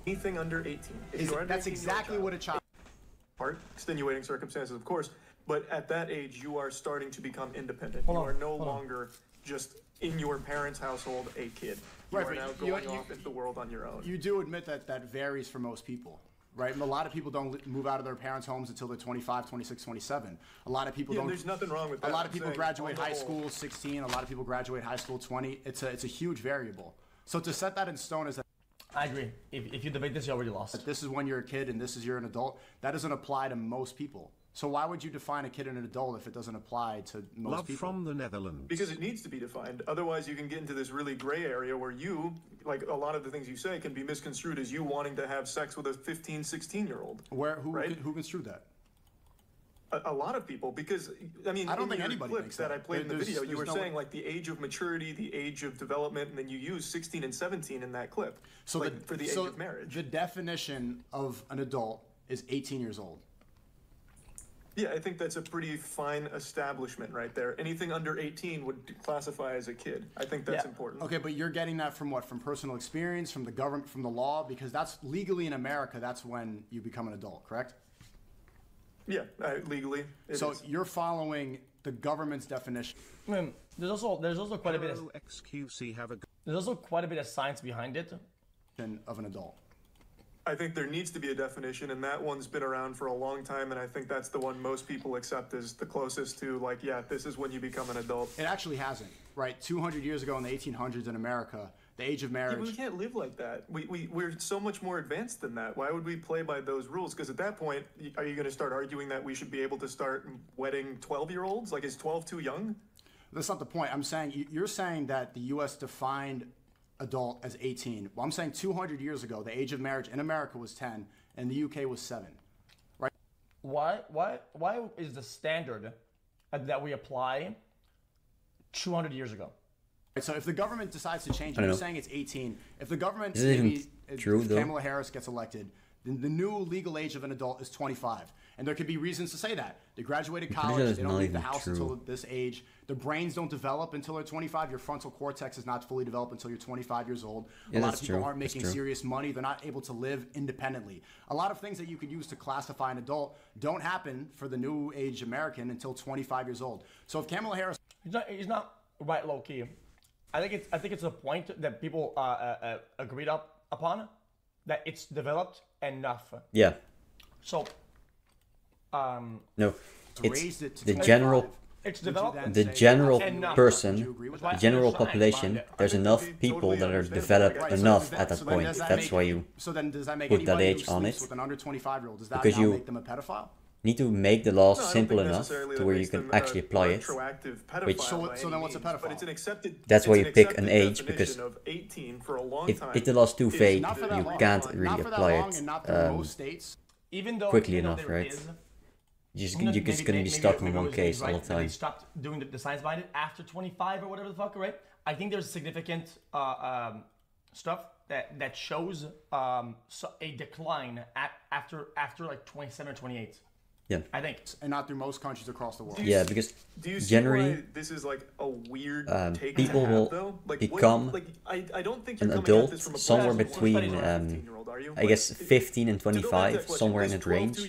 Anything under 18. That's exactly what a child. Extenuating circumstances, of course, but at that age, you are starting to become independent. You are no longer just in your parents' household a kid. You are now going off into the world on your own. You do admit that that varies for most people, right? A lot of people don't move out of their parents' homes until they're 25, 26, 27. A lot of people don't. There's nothing wrong with that. A lot of people graduate high school 16. A lot of people graduate high school 20. It's a huge variable. So to set that in stone is that. I agree. If you debate this, you already lost. This is when you're a kid and this is you're an adult. That doesn't apply to most people. So why would you define a kid and an adult if it doesn't apply to most people? Love from the Netherlands. Because it needs to be defined. Otherwise, you can get into this really gray area where you, like a lot of the things you say, can be misconstrued as you wanting to have sex with a 15, 16-year-old. Who construed that? A lot of people, because I mean, I don't think in anybody clips thinks that I played in the video, you were no saying like the age of maturity, the age of development, and then you use 16 and 17 in that clip. So like, for the age of marriage. The definition of an adult is 18 years old. Yeah, I think that's a pretty fine establishment right there. Anything under 18 would classify as a kid. I think that's important. Okay, but you're getting that from what? From personal experience, from the government, from the law? Because that's legally in America, that's when you become an adult, correct? Yeah, legally. So you're following the government's definition. I mean, there's also quite a bit of xQc have a. There's also quite a bit of science behind it. Of an adult. I think there needs to be a definition, and that one's been around for a long time, and I think that's the one most people accept as the closest to, like, yeah, this is when you become an adult. It actually hasn't, right? 200 years ago in the 1800s in America, the age of marriage... Yeah, we can't live like that. We're so much more advanced than that. Why would we play by those rules? Because at that point, are you going to start arguing that we should be able to start wedding 12-year-olds? Like, is 12 too young? That's not the point. I'm saying, you're saying that the U.S. defined adult as 18. Well, I'm saying 200 years ago, the age of marriage in America was 10, and the UK was 7. Right? Why is the standard that we apply 200 years ago? So if the government decides to change it, you're saying it's 18. If the government, if Kamala Harris gets elected, then the new legal age of an adult is 25. And there could be reasons to say that. They graduated college, they don't leave the house until this age. Their brains don't develop until they're 25. Your frontal cortex is not fully developed until you're 25 years old. A lot of people aren't making serious money. They're not able to live independently. A lot of things that you could use to classify an adult don't happen for the new age American until 25 years old. So if Kamala Harris... He's not right low-key. I think it's a point that people agreed upon, that it's developed enough. Yeah. So... no, it's the general person, the general population. There's enough people that are developed enough at that point. That's why you put that age on it. Because you need to make the laws simple enough to where you can actually apply it. Which, so then what's a pedophile? That's why you pick an age, because if the law's too vague, you can't really apply it quickly enough, right? You're just gonna be stuck in one case all the time. They stopped doing the science behind it after 25 or whatever the fuck, right? I think there's significant stuff that shows a decline after like 27 or 28. Yeah. I think. And not through most countries across the world. Yeah, because generally why this is like a weird take people will become an adult somewhere between I guess 15 and 25, somewhere in that range.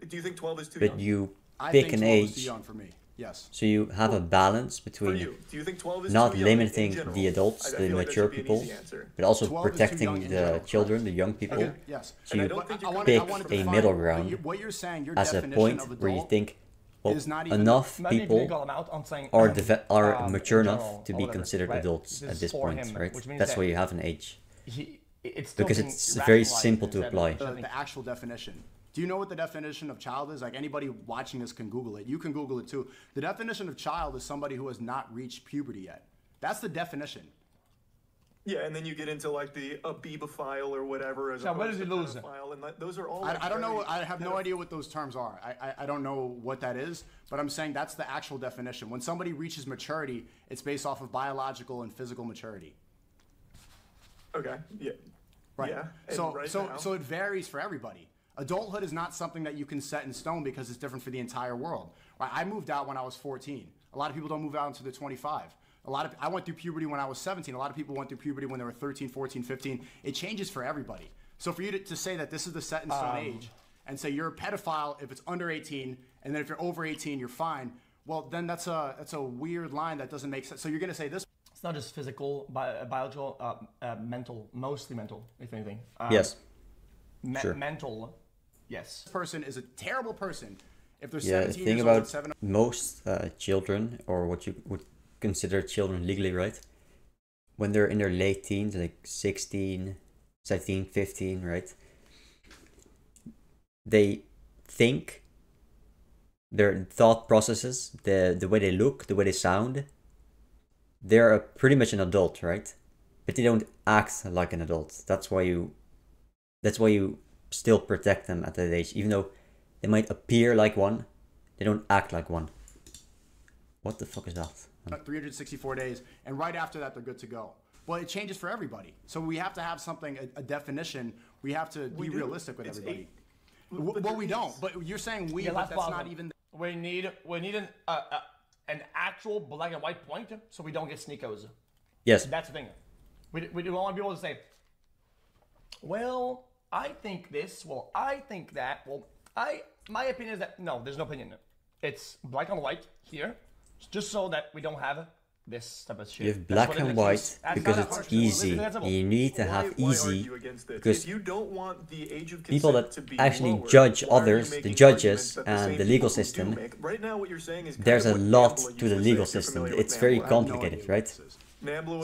Do you think 12 is too but young? you pick an age, too young for me. Yes. So you have a balance between do you think 12 is not too young limiting the adults, the mature like people, but also protecting the children, the young people. Okay. Yes. So you pick a middle ground as a point where you think, well, enough people are mature enough to be considered adults at this point, right? That's why you have an age. Because it's very simple to apply. The actual definition. Do you know what the definition of child is? Like, anybody watching this can Google it. You can Google it too. The definition of child is somebody who has not reached puberty yet. That's the definition. Yeah, and then you get into like the abibophile or whatever. So where does he lose it? And those are all. I don't know. I have no idea what those terms are. I don't know what that is. But I'm saying that's the actual definition. When somebody reaches maturity, it's based off of biological and physical maturity. Okay. Yeah. Right. Yeah. So it varies for everybody. Adulthood is not something that you can set in stone because it's different for the entire world. Right? I moved out when I was 14. A lot of people don't move out until they're 25. I went through puberty when I was 17. A lot of people went through puberty when they were 13, 14, 15. It changes for everybody. So for you to say that this is the set in stone age and say you're a pedophile if it's under 18, and then if you're over 18, you're fine. Well, then that's a weird line that doesn't make sense. So you're going to say this. It's not just physical, biological, mental, mostly mental, if anything. Yes. Sure. Mental, yes. This person is a terrible person. If they're 17 the thing years about old, most children, or what you would consider children legally, right? When they're in their late teens, like 16, 17, 15, right? They think, their thought processes, the way they look, the way they sound, they're pretty much an adult, right? But they don't act like an adult. That's why you still protect them at that age, even though they might appear like one, they don't act like one. What the fuck is that? 364 days, and right after that, they're good to go. Well, it changes for everybody. So we have to have something, a definition. We have to be realistic with everybody. Well, we don't. But you're saying but that's not even. We need an actual black and white point, so we don't get Sneakos. Yes. That's the thing. We don't want to be able to say, well, I think this. Well, I think that. Well, my opinion is that no, there's no opinion. It's black and white here, just so that we don't have this type of shit. You have black and white because it's easy. You need to have easy because you don't want the age of people that to be actually lowered, judge others, the judges and the legal system, right now what you're saying is there's a lot to the legal system. It's very complicated, right?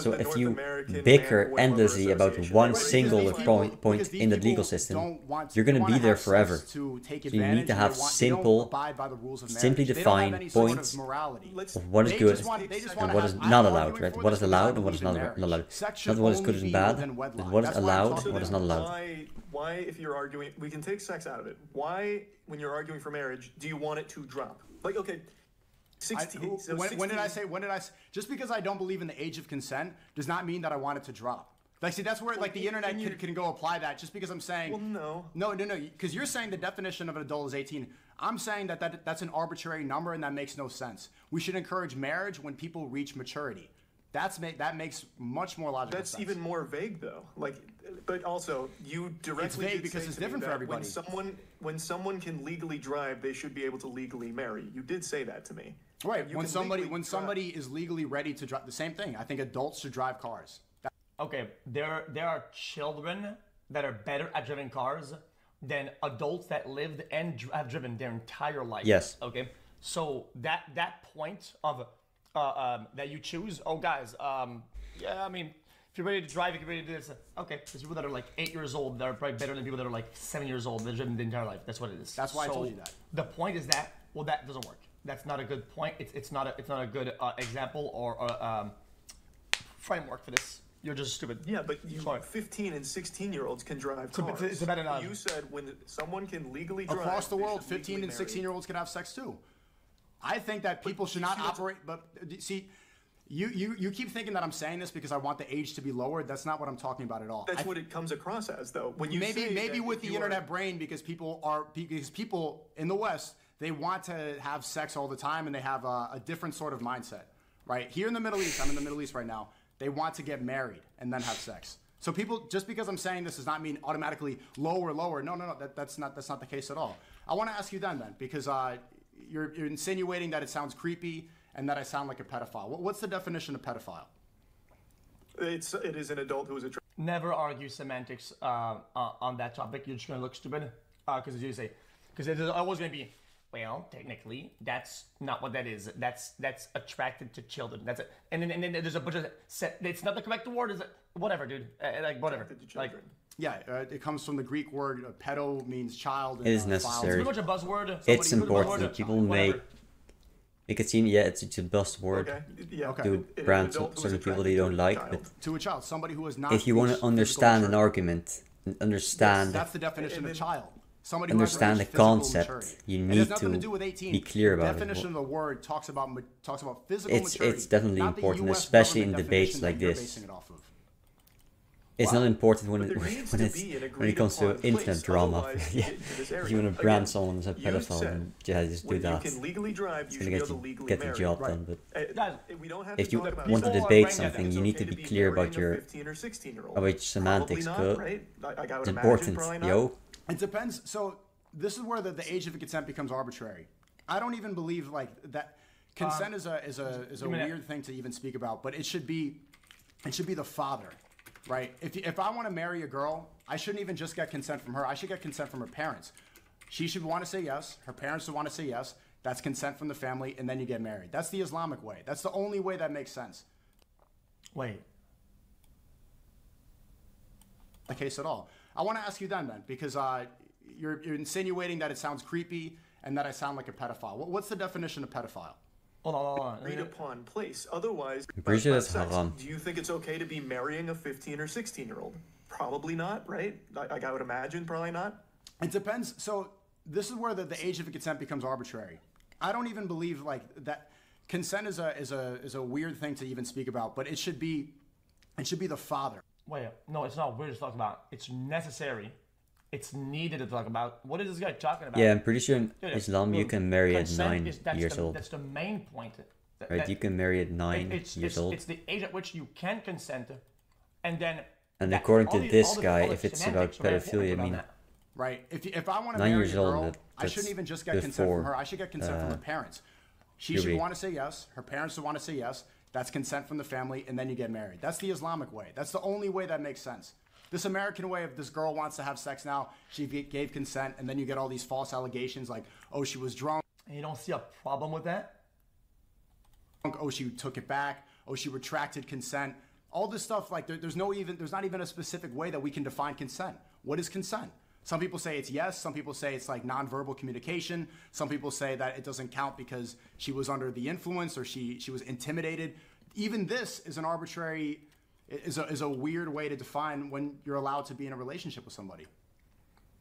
So if you bicker endlessly about one single point in the legal system, you're going to be there forever. So you need to have simply defined points of what is good and what is not allowed, right? What is allowed and what is not allowed. Not what is good and bad, but what is allowed and what is not allowed. Why, if you're arguing, we can take sex out of it. Why, when you're arguing for marriage, do you want it to drop? Like, okay, 16. When did I say? Just because I don't believe in the age of consent does not mean that I want it to drop. Like, see, that's where the internet can go apply that. Just because I'm saying. Well, no. No. Because you're saying the definition of an adult is 18. I'm saying that's an arbitrary number and that makes no sense. We should encourage marriage when people reach maturity. That makes much more logical sense. That's even more vague, though. But also, you directly. It's vague because it's different for everybody. When someone can legally drive, they should be able to legally marry. You did say that to me. Right. When somebody is legally ready to drive, the same thing. I think adults should drive cars. Okay, there are children that are better at driving cars than adults that lived and have driven their entire life. Yes. Okay. So that point of that you choose. Oh, guys. Yeah. I mean, if you're ready to drive, if you're ready to do this. Okay. There's people that are like 8 years old that are probably better than people that are like 7 years old that have driven the entire life. That's what it is. That's why I told you that. The point is that that doesn't work. That's not a good point. It's not a good example or framework for this. You're just stupid. Yeah, but 15 and 16-year-olds can drive cars. It's a better You said when someone can legally drive. Across the world, 15 and 16-year-olds can have sex too. I think that people should not operate. But see, you keep thinking that I'm saying this because I want the age to be lowered. That's not what I'm talking about at all. That's what it comes across as, though. When you maybe with the internet brain, because people in the West, they want to have sex all the time and they have a different sort of mindset, right? Here in the Middle East, I'm in the Middle East right now. They want to get married and then have sex. So people, just because I'm saying this does not mean automatically lower. No. That's not the case at all. I want to ask you then, because you're insinuating that it sounds creepy and that I sound like a pedophile. What's the definition of pedophile? It is an adult who is attracted. Never argue semantics on that topic. You're just gonna look stupid because as you say, because there's always gonna be. Well, technically, that's not what that is. That's attracted to children. That's it. And then there's a bunch of it's not the correct word. Is it? Whatever, dude. Like whatever. Like yeah, it comes from the Greek word pedo means child. It is necessary. It's pretty much a buzzword. It's important that people make it seem it's a buzzword. Okay. Yeah. Okay. To brand certain people they don't like, but to a child, somebody who is not. If you want to understand an argument, understand. That's the definition of child. Somebody understand the concept. You need to be clear about it. The definition of the word talks about physical maturity. It's definitely important, especially in debates like this. It's not important when it comes to internet drama. Yeah, if you want to brand someone as a pedophile, then yeah, just do that. It's gonna get the job done. But if you want to debate something, you need to be clear about your semantics. It's important, yo. It depends. So this is where the age of consent becomes arbitrary. I don't even believe like that. Consent is a weird thing to even speak about, but it should be the father. Right? If I want to marry a girl, I shouldn't even just get consent from her. I should get consent from her parents. She should want to say yes. Her parents should want to say yes. That's consent from the family, and then you get married. That's the Islamic way. That's the only way that makes sense. Wait. The case at all. I want to ask you then, because you're insinuating that it sounds creepy and that I sound like a pedophile. What's the definition of pedophile? Hold on. Agreed upon place. Otherwise, I'm pretty sure that's haram. Do you think it's okay to be marrying a 15 or 16-year-old? Probably not, right? I would imagine probably not. It depends. So this is where the age of consent becomes arbitrary. I don't even believe like that. Consent is a weird thing to even speak about, but it should be the father. Wait, no, it's not weird to talk about. It's necessary. It's needed to talk about. What is this guy talking about? Yeah, I'm pretty sure in Islam you can marry at 9 years old. That's the main point. Right, you can marry at 9 years old. It's the age at which you can consent, and then. And according to this guy, if it's about pedophilia, I mean. Right. If I want to marry a girl, I shouldn't even just get consent from her. I should get consent from her parents. She should want to say yes. Her parents should want to say yes. That's consent from the family, and then you get married. That's the Islamic way. That's the only way that makes sense. This American way of this girl wants to have sex now, she gave consent, and then you get all these false allegations like, oh, she was drunk. And you don't see a problem with that? Oh, she took it back. Oh, she retracted consent. All this stuff, like there's not even a specific way that we can define consent. What is consent? Some people say it's yes. Some people say it's like nonverbal communication. Some people say that it doesn't count because she was under the influence or she was intimidated. Even this is an arbitrary, is a weird way to define when you're allowed to be in a relationship with somebody.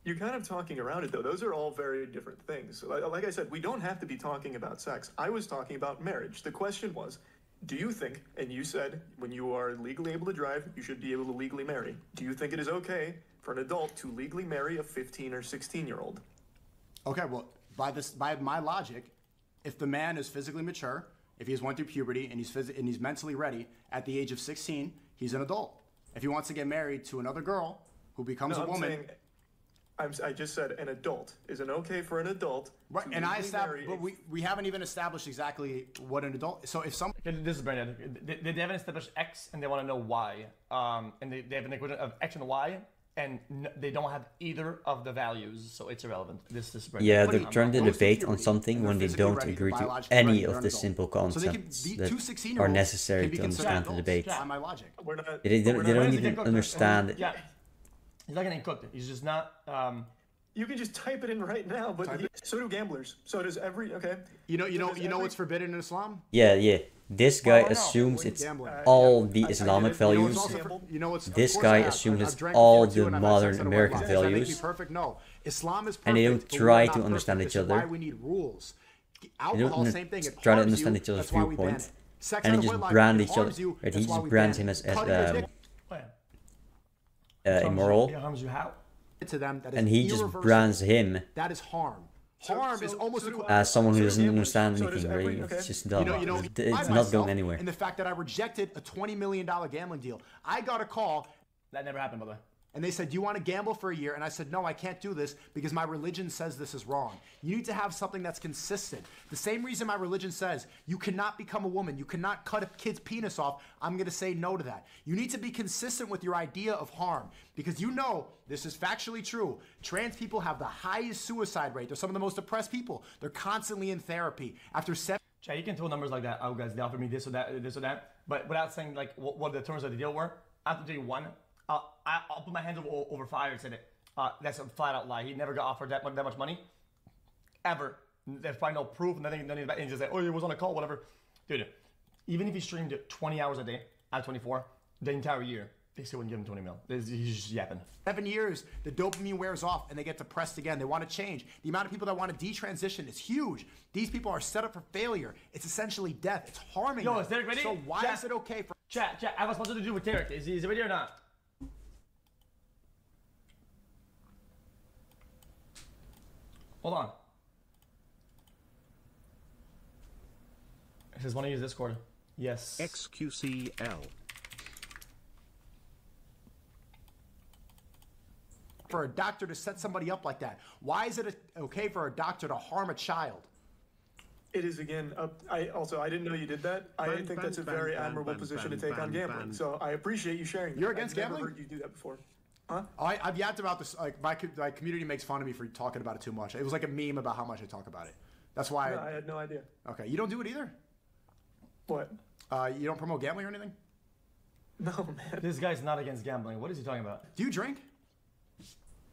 You're kind of talking around it, though. Those are all very different things. Like I said, we don't have to be talking about sex. I was talking about marriage. The question was, do you think, and you said when you are legally able to drive, you should be able to legally marry. Do you think it is okay for an adult to legally marry a 15 or 16-year-old? Okay, well, by my logic, if the man is physically mature, if he's went through puberty and he's mentally ready at the age of 16, he's an adult. If he wants to get married to another girl who becomes a woman... I just said an adult. Is it okay for an adult? Right, and but we haven't even established exactly what an adult. So if someone, this is Brandon. They haven't established X, and they want to know Y. And they have an equivalent of X and Y, and they don't have either of the values, so it's irrelevant. This is Brandon. Yeah, they're trying to debate on something when they don't agree to any of the simple concepts that are necessary to understand the debate. My logic. They don't even understand it. Yeah. He's not getting cooked. He's just not. You can just type it in right now, but so do gamblers. So does every. Okay. You know what's forbidden in Islam? Yeah. This guy assumes it's all the Islamic values. This guy assumes it's all the modern American values. No, Islam is perfect. And they don't try to understand each other. Why we need rules. They don't try to understand each other's viewpoint. And they just brand each other. Right? He just brands him as immoral, to them that is and he just brands him that is harm. Harm is almost as someone who doesn't understand anything, right? It's just dumb. It's not going anywhere. And the fact that I rejected a $20 million gambling deal, I got a call. That never happened, by the way. And they said, do you want to gamble for a year? And I said, no, I can't do this because my religion says this is wrong. You need to have something that's consistent. The same reason my religion says you cannot become a woman. You cannot cut a kid's penis off. I'm going to say no to that. You need to be consistent with your idea of harm because this is factually true. Trans people have the highest suicide rate. They're some of the most depressed people. They're constantly in therapy. After 7... Chad, you can throw numbers like that. Oh, guys, they offered me this or that. But without saying like what the terms of the deal were, I have to tell you one. I'll put my hands over fire and say that that's a flat out lie. He never got offered that much money, ever. There's probably no proof, nothing. And just say, oh, he was on a call, whatever. Dude, even if he streamed 20 hours a day out of 24, the entire year, they still wouldn't give him 20 mil. He's just yapping. 7 years, the dopamine wears off and they get depressed again. They want to change. The amount of people that want to detransition is huge. These people are set up for failure. It's essentially death. It's harming them. Is Derek ready? So why is it okay for... Chat, I have something to do with Derek. Is he ready or not? Hold on. It says, want to use Discord? Yes. xQcL. For a doctor to set somebody up like that, why is it okay for a doctor to harm a child? It is, again, I didn't know you did that. I think that's a very admirable position to take on gambling. So I appreciate you sharing that. You're against gambling? I've never heard you do that before. Huh? I've yapped about this. Like my community makes fun of me for talking about it too much. It was like a meme about how much I talk about it. That's why. No, I had no idea. Okay, you don't do it either? What? You don't promote gambling or anything? No, man. This guy's not against gambling. What is he talking about? Do you drink?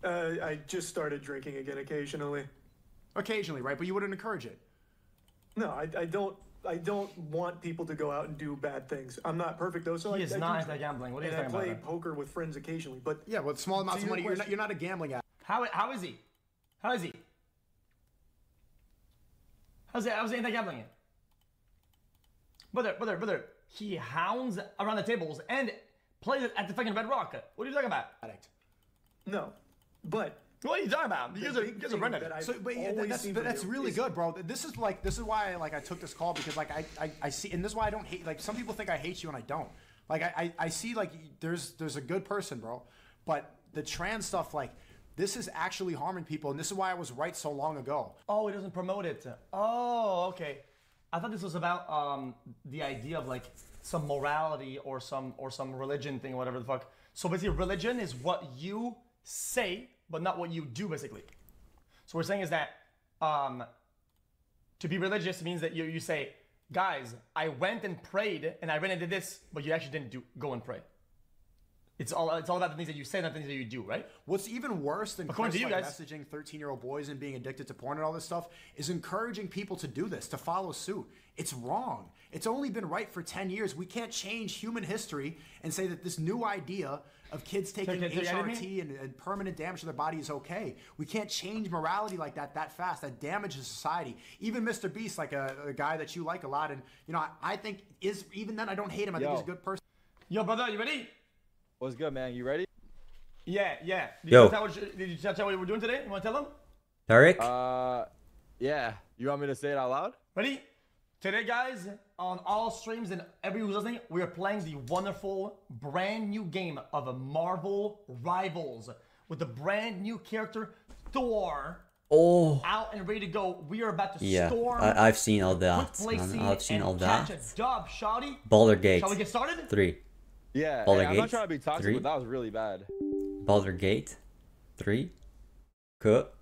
I just started drinking again occasionally. Occasionally, right? But you wouldn't encourage it. No, I don't want people to go out and do bad things. I'm not perfect though, so he is not anti-gambling. What are you talking about? I play poker with friends occasionally, but yeah, with small amounts of money, you're not a gambling addict. How is he? How is he? How's he anti-gambling? Brother, he hounds around the tables and plays it at the fucking Red Rock. What are you talking about? Addict. No, but. What are you talking about? You guys are running. So, that's really good, bro. This is why I took this call, because like I see, and this is why I don't hate. Like, some people think I hate you and I don't. Like I see, like, there's a good person, bro, but the trans stuff, like, this is actually harming people, and this is why I was right so long ago. Oh, it doesn't promote it. Oh, okay. I thought this was about the idea of like some morality or some religion thing or whatever the fuck. So basically, religion is what you say, but not what you do, basically. So what we're saying is that to be religious means that you say, guys, I went and prayed and I went and did this, but you actually didn't go and pray. It's all about the things that you say, not the things that you do, right? What's even worse than Chris, like, messaging 13-year-old boys and being addicted to porn and all this stuff is encouraging people to do this, to follow suit. It's wrong. It's only been right for 10 years. We can't change human history and say that this new idea of kids taking HRT and permanent damage to their body is okay. We can't change morality like that fast. That damages society. Even Mr. Beast, like a guy that you like a lot, and you know, I think even then I don't hate him. I think he's a good person. Yo, brother, you ready? What's good, man? You ready? Yeah. Did you tell what we're doing today? You want to tell them? Tariq? Yeah. You want me to say it out loud? Ready? Today, guys, on all streams and everyone who's listening, we are playing the wonderful brand new game of Marvel Rivals with the brand new character Thor. Oh, out and ready to go. We are about to storm. I've seen all that. I've seen all that. Catch a dub, shawty. Baldur Gate. Shall we get started? 3. Yeah. Baldur Gate. I'm not trying to be toxic, 3. But that was really bad. Baldur Gate 3. Cut.